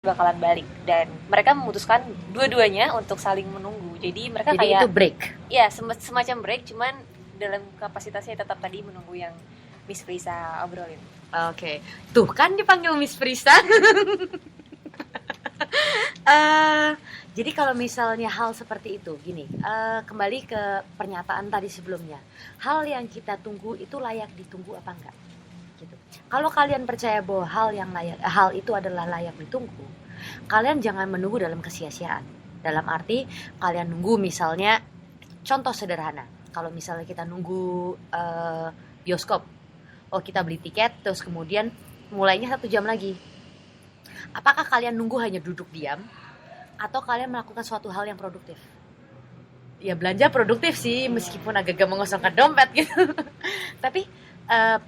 bakalan balik, dan mereka memutuskan dua-duanya untuk saling menunggu. Jadi mereka Jadi kayak itu break. ya semacam break, cuman dalam kapasitasnya tetap tadi menunggu yang Miss Frisa obrolin. Oke. Tuh kan dipanggil Miss Frisa. Jadi kalau misalnya hal seperti itu, gini, kembali ke pernyataan tadi sebelumnya, hal yang kita tunggu itu layak ditunggu apa enggak? Gitu. Kalau kalian percaya bahwa hal itu adalah layak ditunggu, kalian jangan menunggu dalam kesia-siaan. Dalam arti kalian nunggu, misalnya contoh sederhana, kalau misalnya kita nunggu bioskop, oh kita beli tiket terus kemudian mulainya 1 jam lagi. Apakah kalian nunggu hanya duduk diam atau kalian melakukan suatu hal yang produktif? Ya belanja produktif sih, meskipun agak mengosongkan dompet gitu. Tapi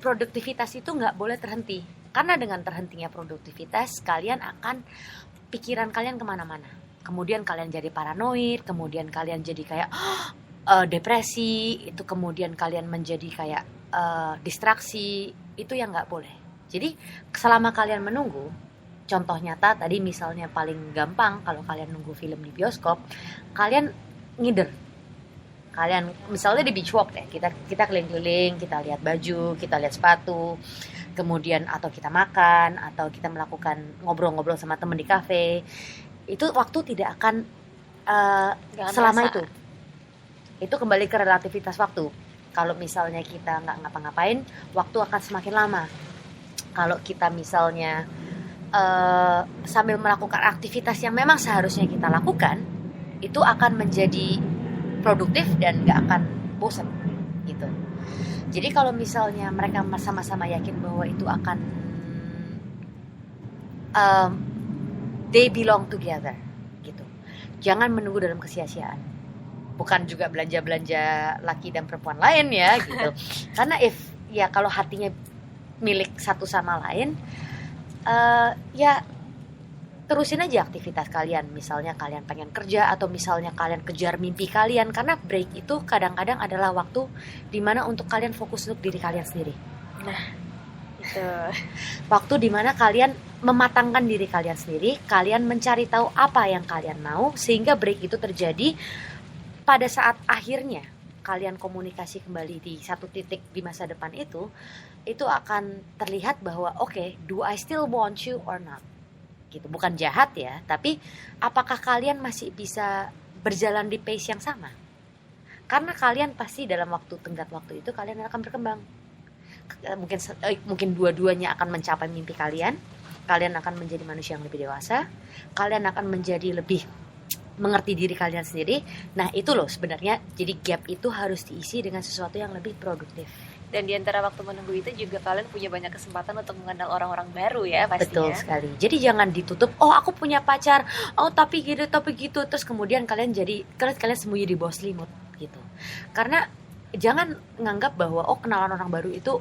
produktivitas itu nggak boleh terhenti, karena dengan terhentinya produktivitas pikiran kalian kemana-mana. Kemudian kalian jadi paranoid, kemudian kalian jadi kayak depresi, itu kemudian kalian menjadi kayak distraksi. Itu yang nggak boleh. Jadi selama kalian menunggu, contoh nyata tadi misalnya paling gampang, kalau kalian nunggu film di bioskop, kalian ngider. Kalian misalnya di beach walk deh, kita keliling-keliling, kita lihat baju, kita lihat sepatu, kemudian atau kita makan, atau kita melakukan ngobrol-ngobrol sama temen di kafe, itu waktu tidak akan selama itu. Itu kembali ke relativitas waktu. Kalau misalnya kita nggak ngapa-ngapain, waktu akan semakin lama. Kalau kita misalnya sambil melakukan aktivitas yang memang seharusnya kita lakukan, itu akan menjadi produktif dan nggak akan bosan gitu. Jadi kalau misalnya mereka sama-sama yakin bahwa itu akan they belong together gitu, jangan menunggu dalam kesia-siaan. Bukan juga belanja-belanja laki dan perempuan lain ya gitu. Karena kalau hatinya milik satu sama lain, ya terusin aja aktivitas kalian. Misalnya kalian pengen kerja, atau misalnya kalian kejar mimpi kalian, karena break itu kadang-kadang adalah waktu dimana untuk kalian fokus untuk diri kalian sendiri. Nah, itu waktu dimana kalian mematangkan diri kalian sendiri, kalian mencari tahu apa yang kalian mau, sehingga break itu terjadi pada saat akhirnya kalian komunikasi kembali di satu titik di masa depan itu akan terlihat bahwa okay, do I still want you or not? Gitu. Bukan jahat ya, tapi apakah kalian masih bisa berjalan di pace yang sama? Karena kalian pasti dalam tenggat waktu itu kalian akan berkembang. Mungkin dua-duanya akan mencapai mimpi kalian. Kalian akan menjadi manusia yang lebih dewasa. Kalian akan menjadi lebih mengerti diri kalian sendiri. Nah itu loh sebenarnya, jadi gap itu harus diisi dengan sesuatu yang lebih produktif. Dan di antara waktu menunggu itu juga kalian punya banyak kesempatan untuk mengenal orang-orang baru ya pastinya. Betul sekali. Jadi jangan ditutup, oh aku punya pacar, oh tapi gitu, terus kemudian kalian sembunyi di bawah selimut gitu. Karena jangan nganggap bahwa oh kenalan orang baru itu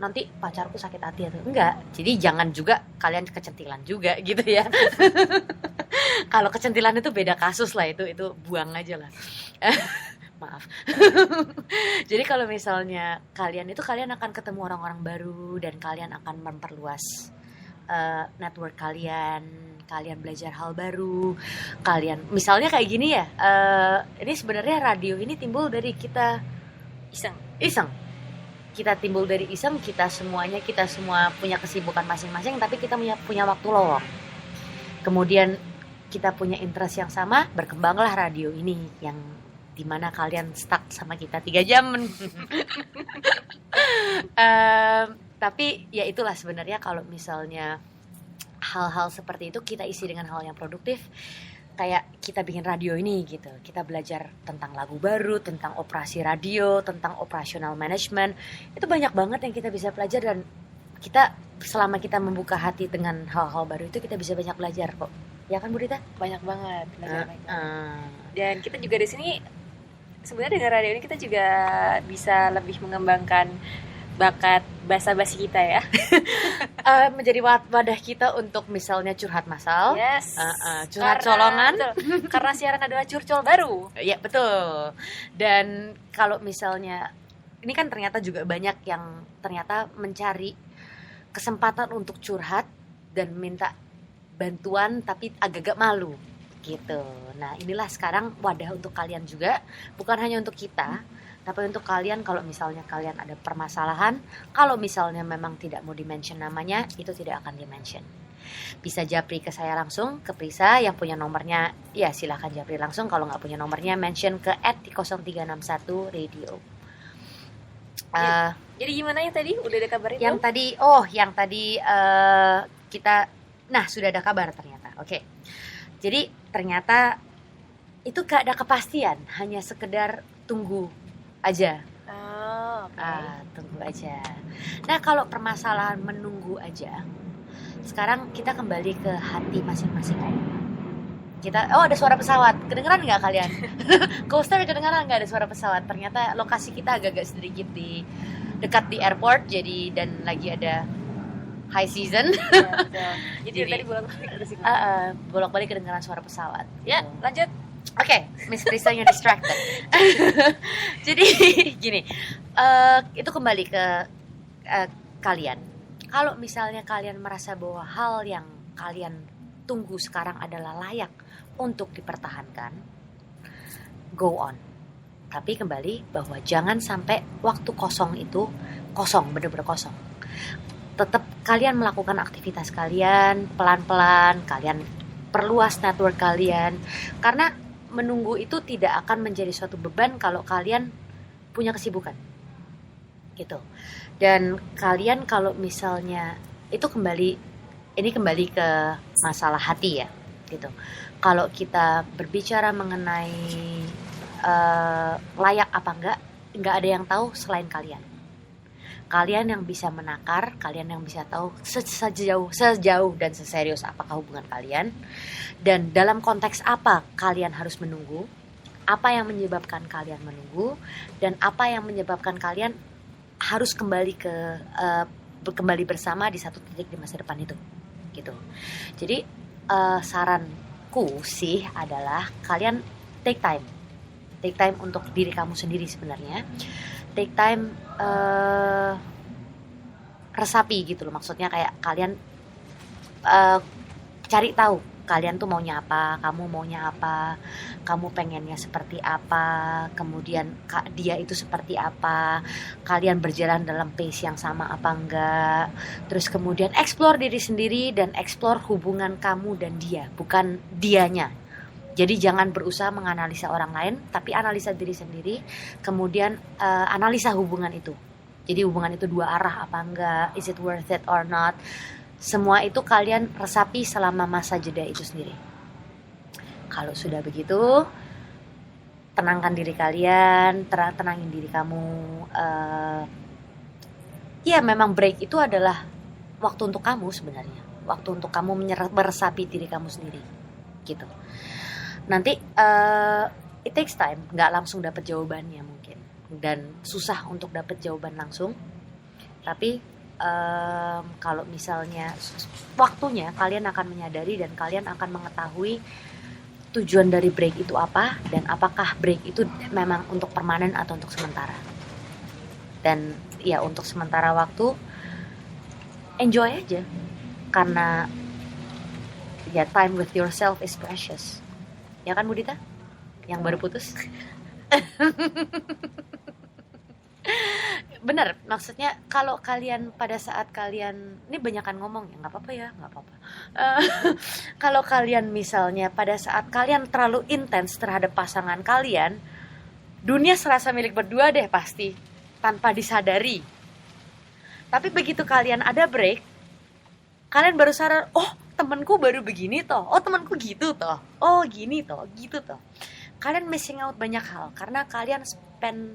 nanti pacarku sakit hati atau enggak. Jadi jangan juga kalian kecentilan juga gitu ya. Kalau kecentilan itu beda kasus lah, itu buang aja lah. Maaf. Jadi kalau misalnya kalian akan ketemu orang-orang baru, dan kalian akan memperluas network kalian belajar hal baru. Kalian misalnya kayak gini ya, ini sebenarnya radio ini timbul dari kita iseng. Kita timbul dari iseng, kita semua punya kesibukan masing-masing, tapi kita punya waktu lowong. Kemudian kita punya interest yang sama, berkembanglah radio ini yang dimana kalian stuck sama kita 3 jam. Tapi ya itulah sebenarnya, kalau misalnya hal-hal seperti itu kita isi dengan hal yang produktif. Kayak kita bikin radio ini gitu, kita belajar tentang lagu baru, tentang operasi radio, tentang operasional management. Itu banyak banget yang kita bisa pelajari, dan selama kita membuka hati dengan hal-hal baru itu, kita bisa banyak belajar kok. Ya kan Bu Rita? Banyak banget belajar. Dan kita juga di sini sebenarnya dengan radio ini kita juga bisa lebih mengembangkan bakat basa-basi kita ya. Menjadi wadah kita untuk misalnya curhat masal, yes. Curhat colongan. Betul. Karena siaran adalah curcol baru. Ya betul. Dan kalau misalnya ini kan ternyata juga banyak yang ternyata mencari kesempatan untuk curhat dan minta bantuan tapi agak-agak malu gitu. Nah inilah sekarang wadah untuk kalian juga, bukan hanya untuk kita, tapi untuk kalian kalau misalnya kalian ada permasalahan, kalau misalnya memang tidak mau di-mention namanya, itu tidak akan di-mention. Bisa japri ke saya langsung, ke Prisa yang punya nomornya, ya silahkan japri langsung. Kalau nggak punya nomornya, mention ke @0361radio. Jadi gimana ya tadi? Udah ada kabarnya Yang belum? tadi kita, nah sudah ada kabar ternyata. Oke. Jadi ternyata itu gak ada kepastian, hanya sekedar tunggu aja. Oh, oke. Tunggu aja. Nah kalau permasalahan menunggu aja, sekarang kita kembali ke hati masing-masing. Ada suara pesawat, kedengeran nggak kalian? Coaster kedengeran nggak ada suara pesawat? Ternyata lokasi kita agak-agak sedikit dekat di airport, jadi dan lagi ada high season. Jadi tadi bolak-balik kedengeran suara pesawat. Ya, lanjut. Oke, Miss Prisa-nya distracted. Jadi gini, itu kembali ke kalian. Kalau misalnya kalian merasa bahwa hal yang kalian tunggu sekarang adalah layak untuk dipertahankan, go on. Tapi kembali bahwa jangan sampai waktu kosong itu kosong, benar-benar kosong. Tetap kalian melakukan aktivitas kalian pelan-pelan, kalian perluas network kalian, karena menunggu itu tidak akan menjadi suatu beban kalau kalian punya kesibukan gitu. Dan kalian kalau misalnya itu kembali ke masalah hati ya gitu. Kalau kita berbicara mengenai layak apa enggak ada yang tahu selain kalian. Kalian yang bisa menakar, kalian yang bisa tahu sejauh dan seserius apakah hubungan kalian, dan dalam konteks apa kalian harus menunggu, apa yang menyebabkan kalian menunggu, dan apa yang menyebabkan kalian harus kembali bersama di satu titik di masa depan itu, gitu. Jadi saranku sih adalah kalian take time untuk diri kamu sendiri sebenarnya. Take time resapi gitu loh, maksudnya kayak kalian cari tahu kalian tuh maunya apa, kamu maunya apa, kamu pengennya seperti apa, kemudian dia itu seperti apa, kalian berjalan dalam pace yang sama apa enggak, terus kemudian explore diri sendiri dan explore hubungan kamu dan dia, bukan dianya. Jadi jangan berusaha menganalisa orang lain, tapi analisa diri sendiri, kemudian analisa hubungan itu. Jadi hubungan itu dua arah apa enggak, is it worth it or not. Semua itu kalian resapi selama masa jeda itu sendiri. Kalau sudah begitu, tenangkan diri kalian, tenangin diri kamu. Ya memang break itu adalah waktu untuk kamu sebenarnya. Waktu untuk kamu meresapi diri kamu sendiri. Gitu. Nanti it takes time, nggak langsung dapat jawabannya mungkin, dan susah untuk dapat jawaban langsung. Tapi kalau misalnya waktunya, kalian akan menyadari dan kalian akan mengetahui tujuan dari break itu apa, dan apakah break itu memang untuk permanen atau untuk sementara. Dan ya untuk sementara waktu enjoy aja, karena ya time with yourself is precious. Ya kan Bu Dita? Yang baru putus. Bener, maksudnya kalau kalian pada saat kalian, ini banyakan ngomong ya, nggak apa-apa. Kalau kalian misalnya pada saat kalian terlalu intens terhadap pasangan kalian, dunia serasa milik berdua deh pasti, tanpa disadari. Tapi begitu kalian ada break, kalian baru sadar, oh temanku baru begini toh, oh temanku gitu toh, oh gini toh, gitu toh. Kalian missing out banyak hal karena kalian spend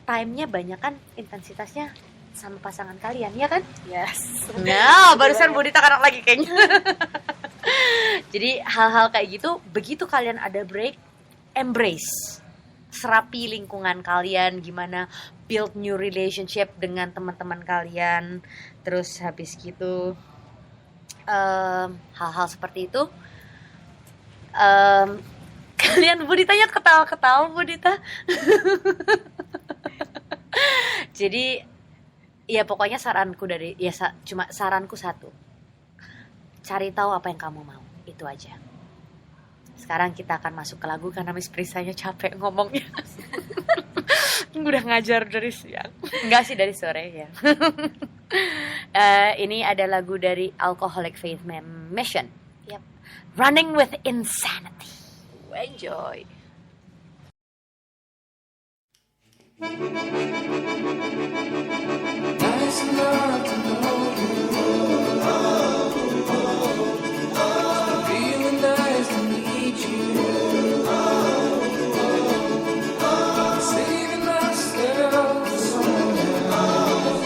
time-nya banyak kan, intensitasnya sama pasangan kalian, ya kan? Yes. Nah, barusan Bu Dita kanak lagi kayaknya. Jadi hal-hal kayak gitu, begitu kalian ada break, embrace, serapi lingkungan kalian, gimana build new relationship dengan teman-teman kalian, terus habis gitu hal-hal seperti itu. Kalian Bu Ditanya ketawa-ketawa Bu Dita. Jadi ya pokoknya saranku cuma saranku satu, cari tahu apa yang kamu mau, itu aja. Sekarang kita akan masuk ke lagu karena Miss Prisanya capek ngomongnya. Udah ngajar dari siang. Enggak sih, dari sore ya. Ini ada lagu dari Alcoholic Faith Mission. Yep. Running with Insanity. Enjoy. Nice enough to know you. Feeling nice to meet you. Saving myself for someone else.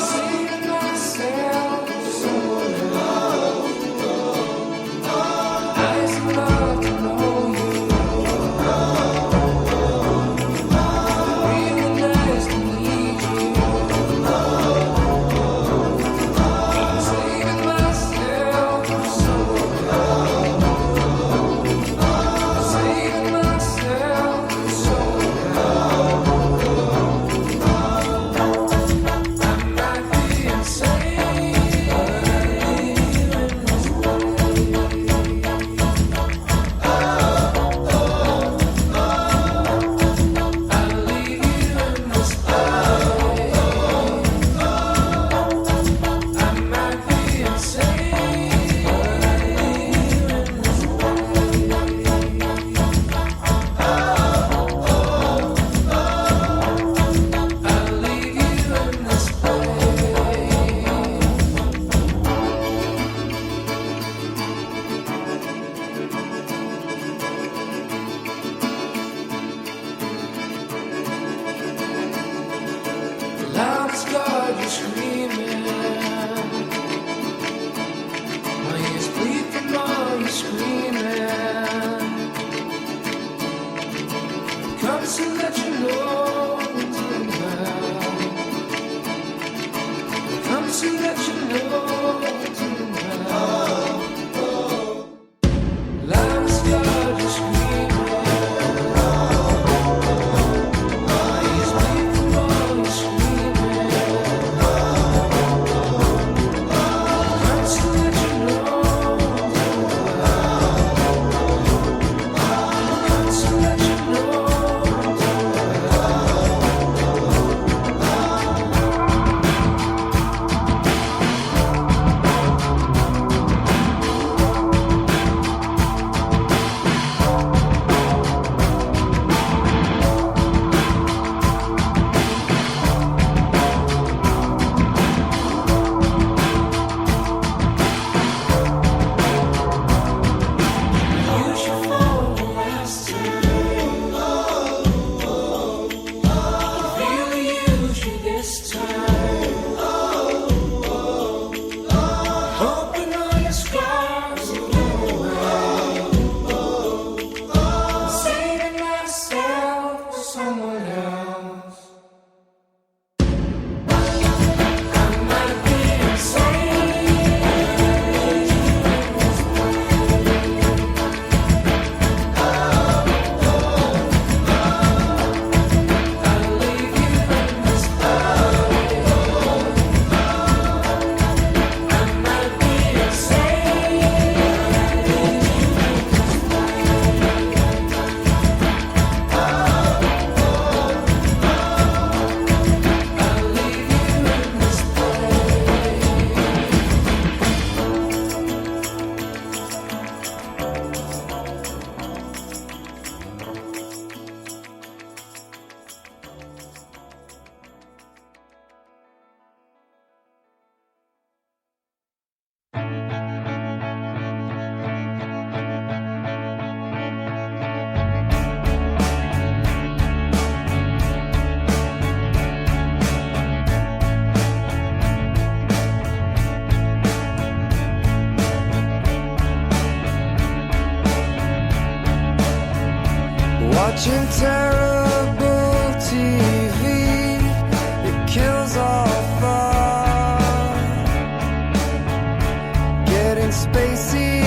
Saving myself for someone else. Nice enough to know you. Feeling nice to meet you. Saving myself for someone else. Saving myself for someone else. I might be insane. I'll leave you in this place. I might be insane. I'll leave you in this place. Loud as God, you're screaming. My ears bleed from all your screaming. Comes to let you know it's been well. Comes to let you know it's been well. Loud as God, you're screaming. My ears bleed from all your screaming. Comes to let you know it's been well. Comes to let you know it's been You should fall the last time. Really use you this time. Hoping all your scars will go away. Saving myself for someone else. I might be insane. I'll leave you in this place. I might be insane. I'll leave you in this Watching terrible TV, it kills all fun. Getting spacey